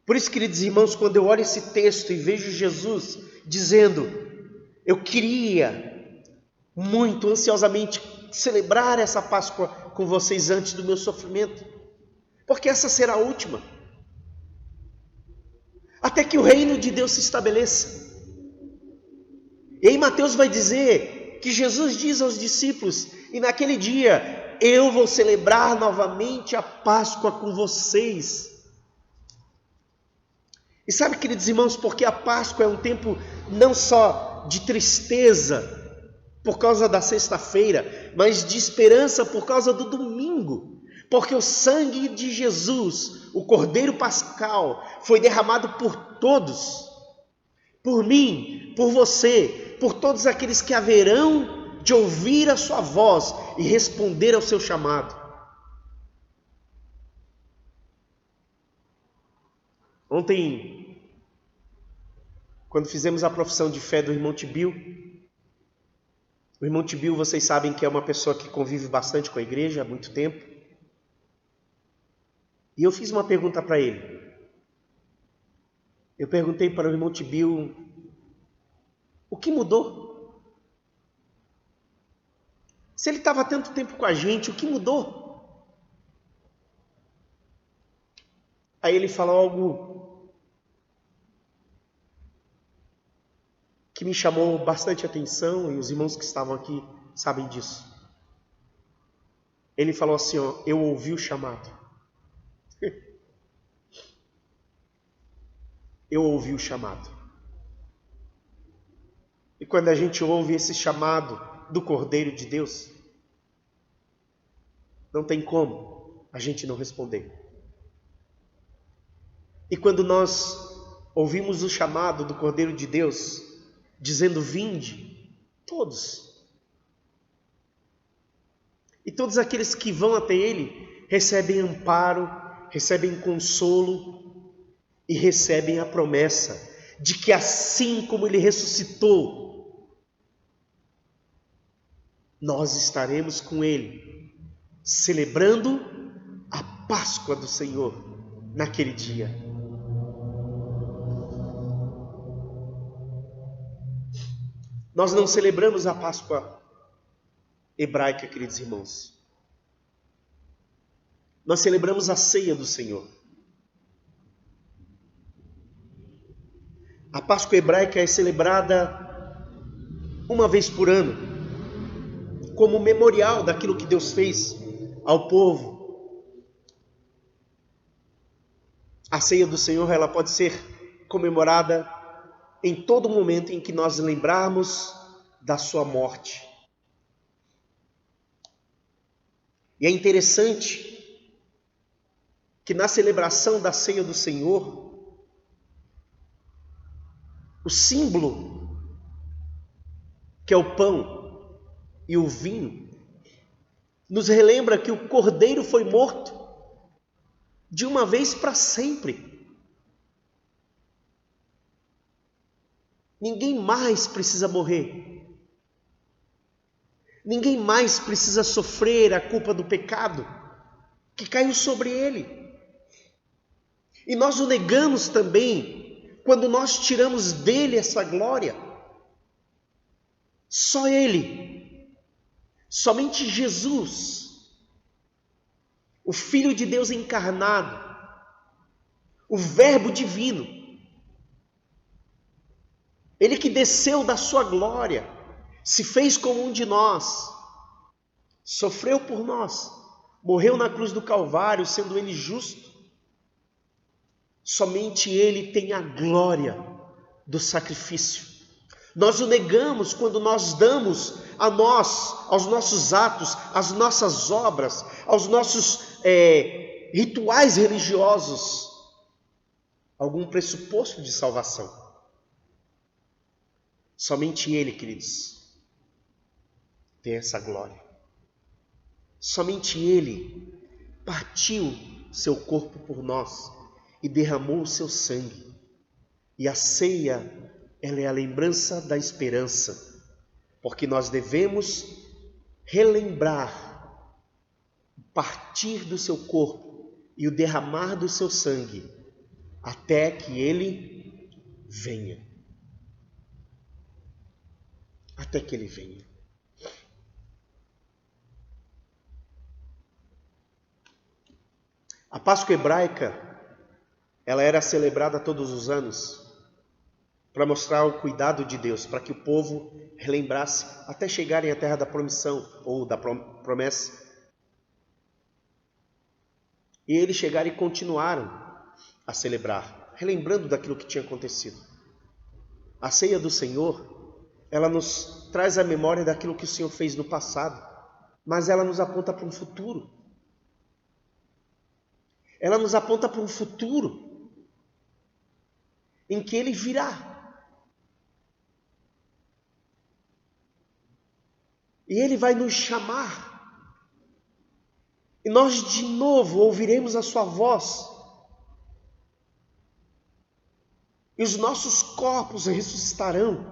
Por isso, queridos irmãos, quando eu olho esse texto e vejo Jesus dizendo: eu queria muito, ansiosamente, celebrar essa Páscoa com vocês antes do meu sofrimento, porque essa será a última, até que o reino de Deus se estabeleça. E aí Mateus vai dizer que Jesus diz aos discípulos: e naquele dia eu vou celebrar novamente a Páscoa com vocês. E sabe, queridos irmãos, porque a Páscoa é um tempo não só de tristeza por causa da sexta-feira, mas de esperança por causa do domingo. Porque o sangue de Jesus, o Cordeiro Pascal, foi derramado por todos, por mim, por você, por todos aqueles que haverão de ouvir a sua voz e responder ao seu chamado. Ontem, quando fizemos a profissão de fé do irmão Tibil, o irmão Tibil, vocês sabem que é uma pessoa que convive bastante com a igreja há muito tempo, e eu fiz uma pergunta para ele. Eu perguntei para o irmão Tibil: o que mudou? Se ele estava tanto tempo com a gente, o que mudou? Aí ele falou algo que me chamou bastante atenção, e os irmãos que estavam aqui sabem disso. Ele falou assim: ó, eu ouvi o chamado. Eu ouvi o chamado. E quando a gente ouve esse chamado do Cordeiro de Deus, não tem como a gente não responder. E quando nós ouvimos o chamado do Cordeiro de Deus, dizendo: vinde, todos. E todos aqueles que vão até Ele recebem amparo, recebem consolo e recebem a promessa de que assim como Ele ressuscitou, nós estaremos com Ele, celebrando a Páscoa do Senhor naquele dia. Nós não celebramos a Páscoa hebraica, queridos irmãos. Nós celebramos a ceia do Senhor. A Páscoa hebraica é celebrada uma vez por ano, como memorial daquilo que Deus fez ao povo. A ceia do Senhor, ela pode ser comemorada em todo momento em que nós lembrarmos da sua morte. E é interessante que na celebração da ceia do Senhor, o símbolo que é o pão e o vinho, nos relembra que o Cordeiro foi morto de uma vez para sempre. Ninguém mais precisa morrer. Ninguém mais precisa sofrer a culpa do pecado que caiu sobre ele. E nós o negamos também quando nós tiramos dele essa glória. Só ele, somente Jesus, o Filho de Deus encarnado, o Verbo divino, ele que desceu da sua glória, se fez como um de nós, sofreu por nós, morreu na cruz do Calvário, sendo ele justo. Somente ele tem a glória do sacrifício. Nós o negamos quando nós damos a nós, aos nossos atos, às nossas obras, aos nossos rituais religiosos, algum pressuposto de salvação. Somente ele, queridos, tem essa glória. Somente ele partiu seu corpo por nós e derramou o seu sangue. E a ceia, ela é a lembrança da esperança, porque nós devemos relembrar o partir do seu corpo e o derramar do seu sangue, até que ele venha. Até que ele venha. A Páscoa hebraica, ela era celebrada todos os anos para mostrar o cuidado de Deus, para que o povo relembrasse até chegarem à terra da promissão ou da promessa. E eles chegaram e continuaram a celebrar, relembrando daquilo que tinha acontecido. A ceia do Senhor, ela nos traz a memória daquilo que o Senhor fez no passado, mas ela nos aponta para um futuro. Ela nos aponta para um futuro em que Ele virá. E Ele vai nos chamar. E nós de novo ouviremos a sua voz. E os nossos corpos ressuscitarão.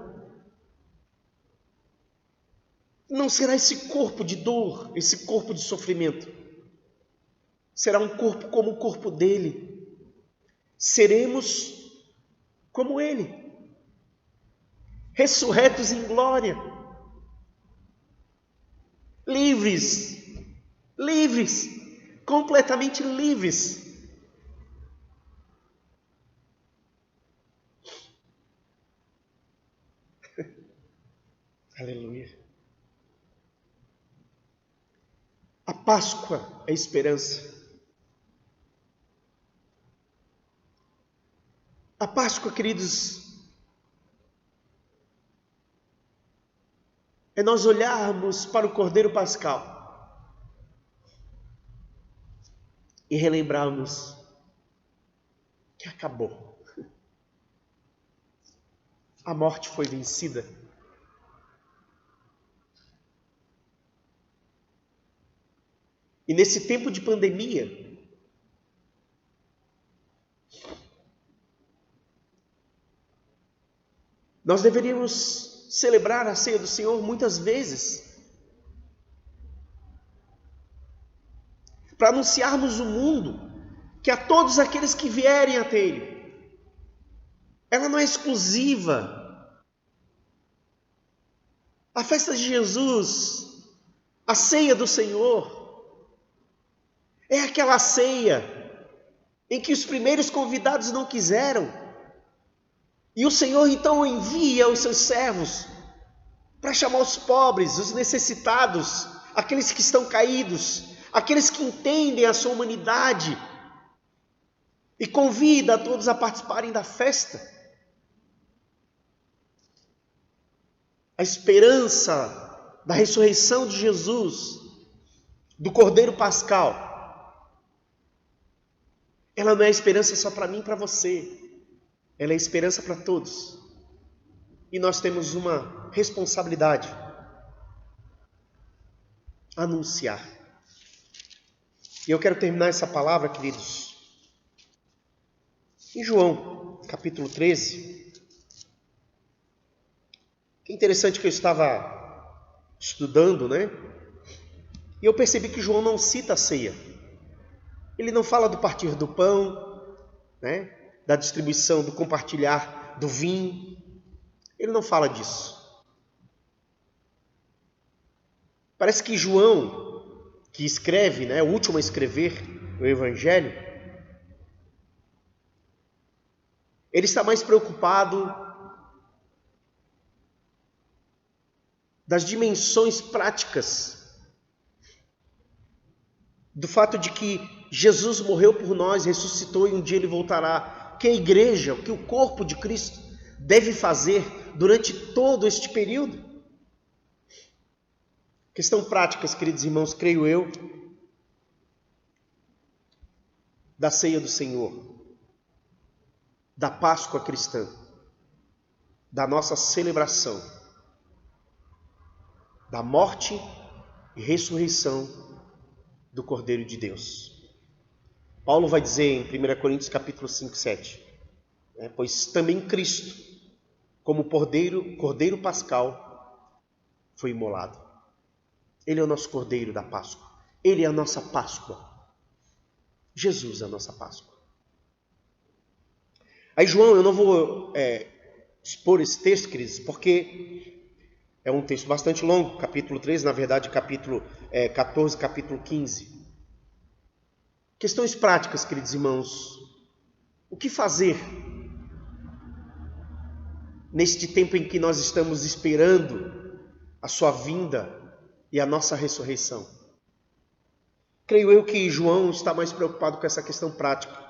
Não será esse corpo de dor, esse corpo de sofrimento. Será um corpo como o corpo dele. Seremos como ele, ressurretos em glória, livres, completamente livres. Aleluia. A Páscoa é esperança. A Páscoa, queridos, é nós olharmos para o Cordeiro Pascal e relembrarmos que acabou. A morte foi vencida. E nesse tempo de pandemia, nós deveríamos celebrar a ceia do Senhor muitas vezes, para anunciarmos o mundo que a todos aqueles que vierem até Ele, ela não é exclusiva. A festa de Jesus, a ceia do Senhor, é aquela ceia em que os primeiros convidados não quiseram. E o Senhor então envia os seus servos para chamar os pobres, os necessitados, aqueles que estão caídos, aqueles que entendem a sua humanidade, e convida a todos a participarem da festa. A esperança da ressurreição de Jesus, do Cordeiro Pascal, ela não é esperança só para mim e para você. Ela é esperança para todos. e nós temos uma responsabilidade: anunciar. E eu quero terminar essa palavra, queridos, em João, capítulo 13. Que interessante que eu estava estudando, né? E eu percebi que João não cita a ceia. Ele não fala do partir do pão, né? Da distribuição, do compartilhar do vinho. Ele não fala disso. Parece que João, que escreve, né, o último a escrever o Evangelho, ele está mais preocupado das dimensões práticas do fato de que Jesus morreu por nós, ressuscitou e um dia ele voltará. Que a igreja, o que o corpo de Cristo deve fazer durante todo este período. Questão práticas, queridos irmãos, creio eu, da ceia do Senhor, da Páscoa cristã, da nossa celebração, da morte e ressurreição do Cordeiro de Deus. Paulo vai dizer em 1 Coríntios capítulo 5, 7, pois também Cristo, como Cordeiro Pascal, foi imolado. Ele é o nosso Cordeiro da Páscoa. Ele é a nossa Páscoa. Jesus é a nossa Páscoa. Aí João, eu não vou expor esse texto, queridos, porque é um texto bastante longo, capítulo 13, na verdade capítulo 14, capítulo 15. Questões práticas, queridos irmãos. O que fazer neste tempo em que nós estamos esperando a sua vinda e a nossa ressurreição? Creio eu que João está mais preocupado com essa questão prática.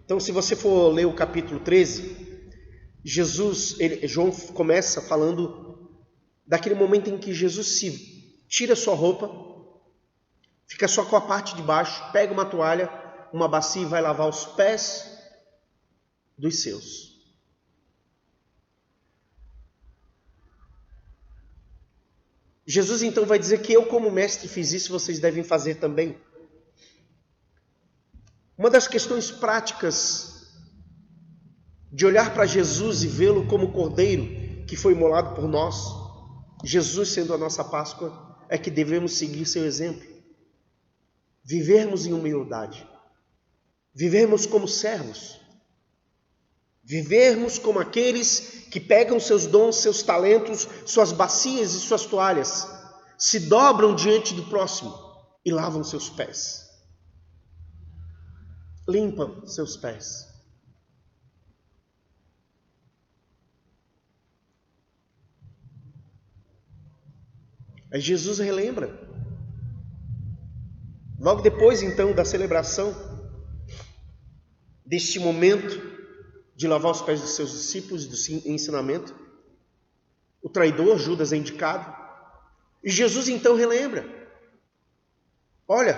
Então, se você for ler o capítulo 13, João começa falando daquele momento em que Jesus se tira sua roupa, fica só com a parte de baixo, pega uma toalha, uma bacia e vai lavar os pés dos seus. Jesus então vai dizer que eu, como mestre, fiz isso, vocês devem fazer também. Uma das questões práticas de olhar para Jesus e vê-lo como Cordeiro que foi imolado por nós, Jesus sendo a nossa Páscoa, é que devemos seguir seu exemplo. Vivermos em humildade, vivermos como servos, vivermos como aqueles que pegam seus dons, seus talentos, suas bacias e suas toalhas, se dobram diante do próximo e lavam seus pés, limpam seus pés. Aí Jesus relembra. Logo depois, então, da celebração, deste momento de lavar os pés dos seus discípulos, do ensinamento, o traidor, Judas, é indicado. E Jesus, então, relembra. Olha,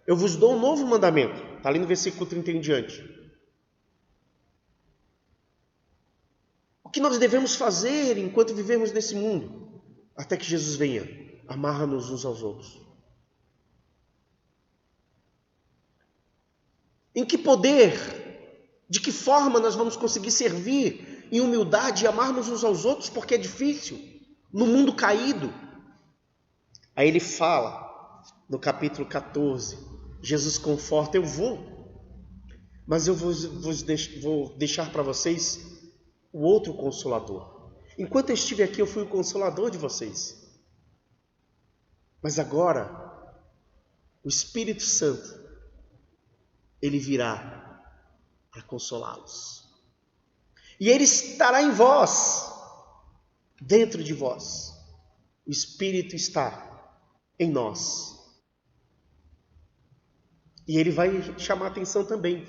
eu vos dou um novo mandamento. Está ali no versículo 30 em diante. O que nós devemos fazer enquanto vivemos nesse mundo? Até que Jesus venha, amarra-nos uns aos outros. Em que poder, de que forma nós vamos conseguir servir em humildade e amarmos uns aos outros, porque é difícil, no mundo caído. Aí ele fala, no capítulo 14, Jesus conforta, eu vou, mas eu vou deixar para vocês o outro Consolador. Enquanto eu estive aqui, eu fui o Consolador de vocês. Mas agora, o Espírito Santo, ele virá para consolá-los. E ele estará em vós, dentro de vós. O Espírito está em nós. E ele vai chamar a atenção também,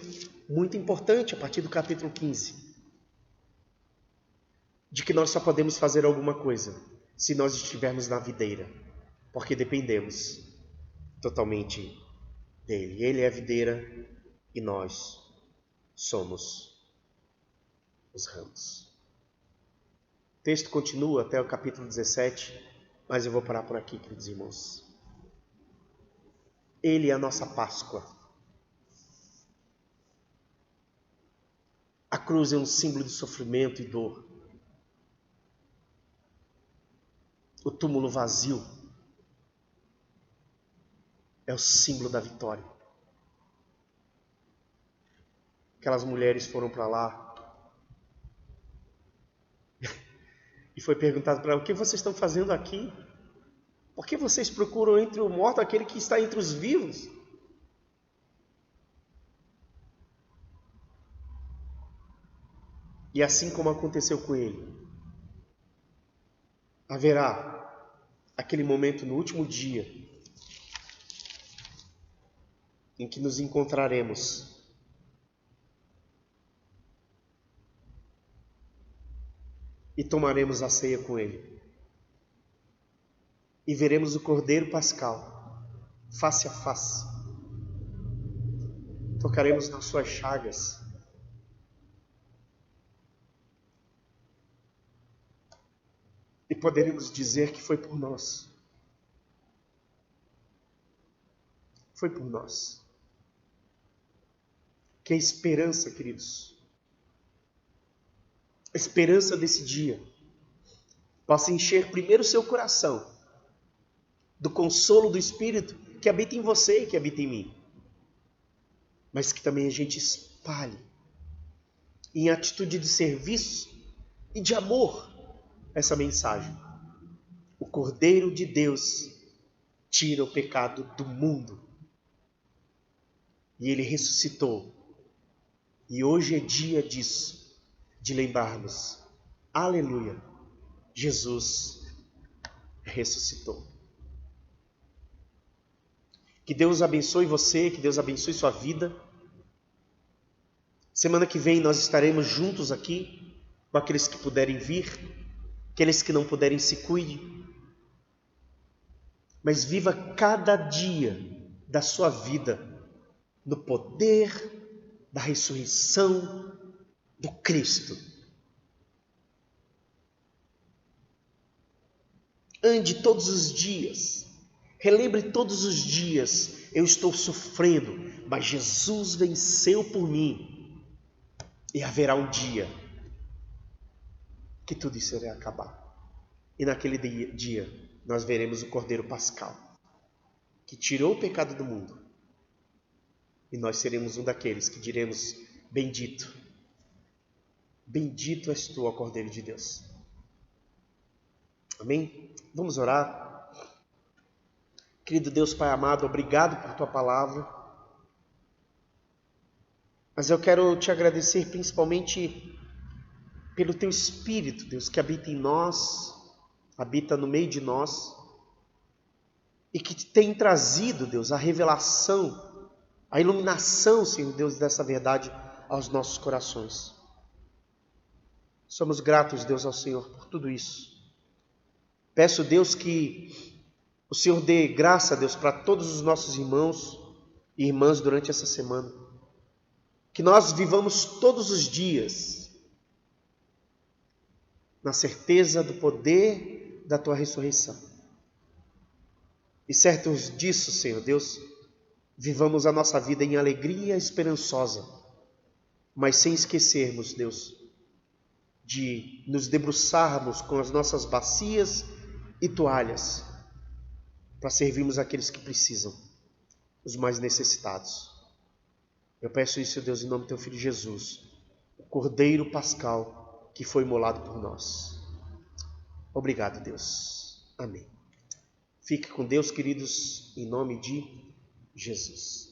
muito importante, a partir do capítulo 15, de que nós só podemos fazer alguma coisa se nós estivermos na videira, porque dependemos totalmente dele. Ele é a videira e nós somos os ramos. texto continua até o capítulo 17, mas eu vou parar por aqui, queridos irmãos. Ele é a nossa Páscoa. A cruz é um símbolo de sofrimento e dor. O túmulo vazio é o símbolo da vitória. Aquelas mulheres foram para lá e foi perguntado para elas: o que vocês estão fazendo aqui? Por que vocês procuram entre o morto aquele que está entre os vivos? E assim como aconteceu com ele, haverá aquele momento no último dia em que nos encontraremos e tomaremos a ceia com ele. E veremos o Cordeiro Pascal, face a face. Tocaremos nas suas chagas. E poderemos dizer que foi por nós. Foi por nós. Que a esperança, queridos, a esperança desse dia possa encher primeiro o seu coração do consolo do Espírito que habita em você e que habita em mim. Mas que também a gente espalhe em atitude de serviço e de amor essa mensagem. O Cordeiro de Deus tira o pecado do mundo. E ele ressuscitou. E hoje é dia disso, de lembrarmos. Aleluia! Jesus ressuscitou. Que Deus abençoe você, que Deus abençoe sua vida. Semana que vem nós estaremos juntos aqui, com aqueles que puderem vir, aqueles que não puderem se cuide. Mas viva cada dia da sua vida no poder da ressurreição do Cristo. Ande todos os dias, relembre todos os dias: eu estou sofrendo, mas Jesus venceu por mim. E haverá um dia que tudo isso irá acabar. E naquele dia nós veremos o Cordeiro Pascal, que tirou o pecado do mundo. E nós seremos um daqueles que diremos: bendito, bendito és tu, ó Cordeiro de Deus. Amém? Vamos orar. Querido Deus Pai amado, obrigado por tua palavra. Mas eu quero te agradecer principalmente pelo teu Espírito, Deus, que habita em nós, habita no meio de nós, e que tem trazido, Deus, a revelação, a iluminação, Senhor Deus, dessa verdade aos nossos corações. Somos gratos, Deus, ao Senhor por tudo isso. Peço, Deus, que o Senhor dê graça, Deus, para todos os nossos irmãos e irmãs durante essa semana. Que nós vivamos todos os dias na certeza do poder da tua ressurreição. E certos disso, Senhor Deus, vivamos a nossa vida em alegria esperançosa, mas sem esquecermos, Deus, de nos debruçarmos com as nossas bacias e toalhas para servirmos aqueles que precisam, os mais necessitados. Eu peço isso, Deus, em nome do teu Filho Jesus, o Cordeiro Pascal que foi imolado por nós. Obrigado, Deus. Amém. Fique com Deus, queridos, em nome de Jesus.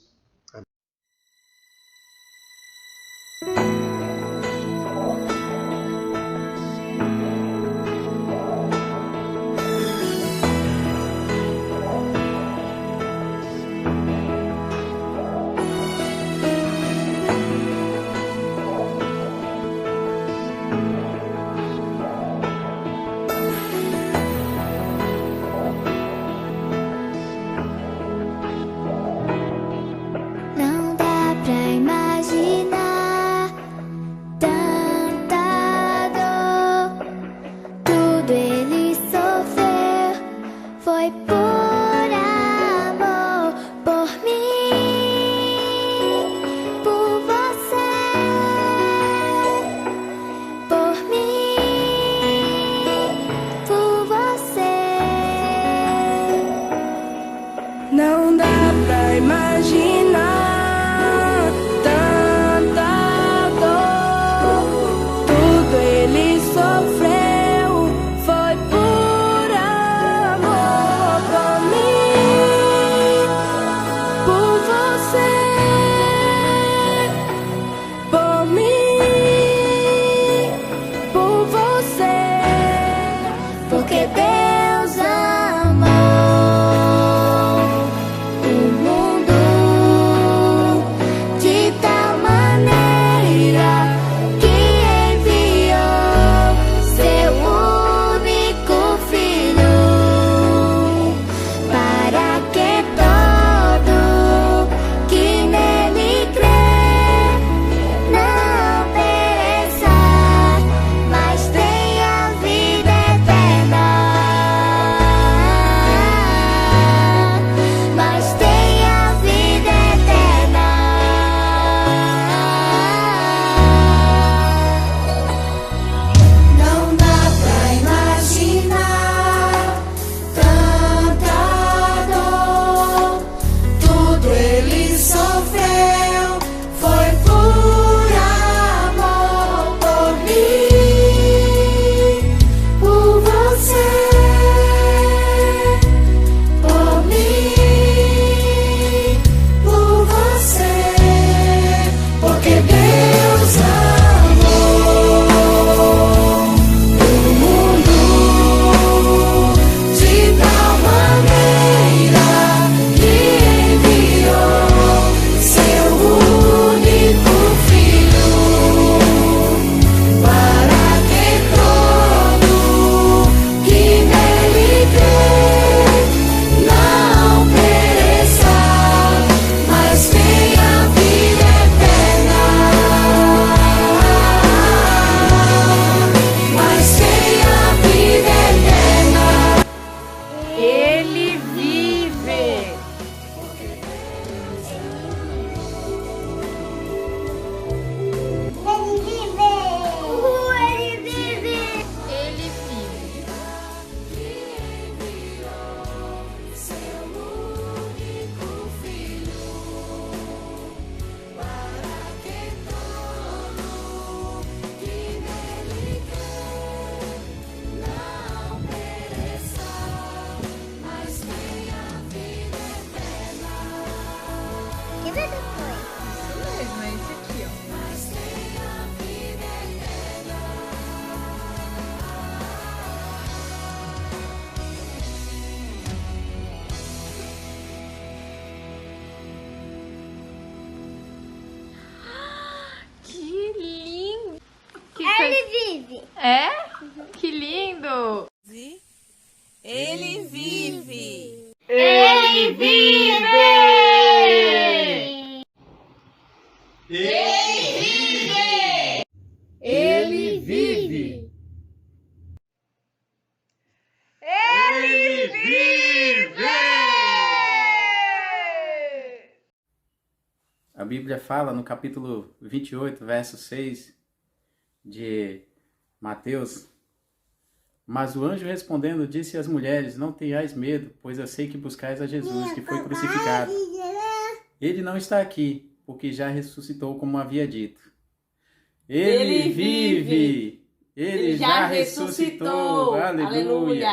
É? Que lindo! Ele vive! Ele vive! Ele vive! Ele vive! A Bíblia fala no capítulo 28, verso 6 de Mateus: mas o anjo respondendo disse às mulheres: não tenhais medo, pois eu sei que buscais a Jesus, que foi crucificado. Ele não está aqui, porque já ressuscitou, como havia dito. Ele vive! Ele já ressuscitou! Aleluia!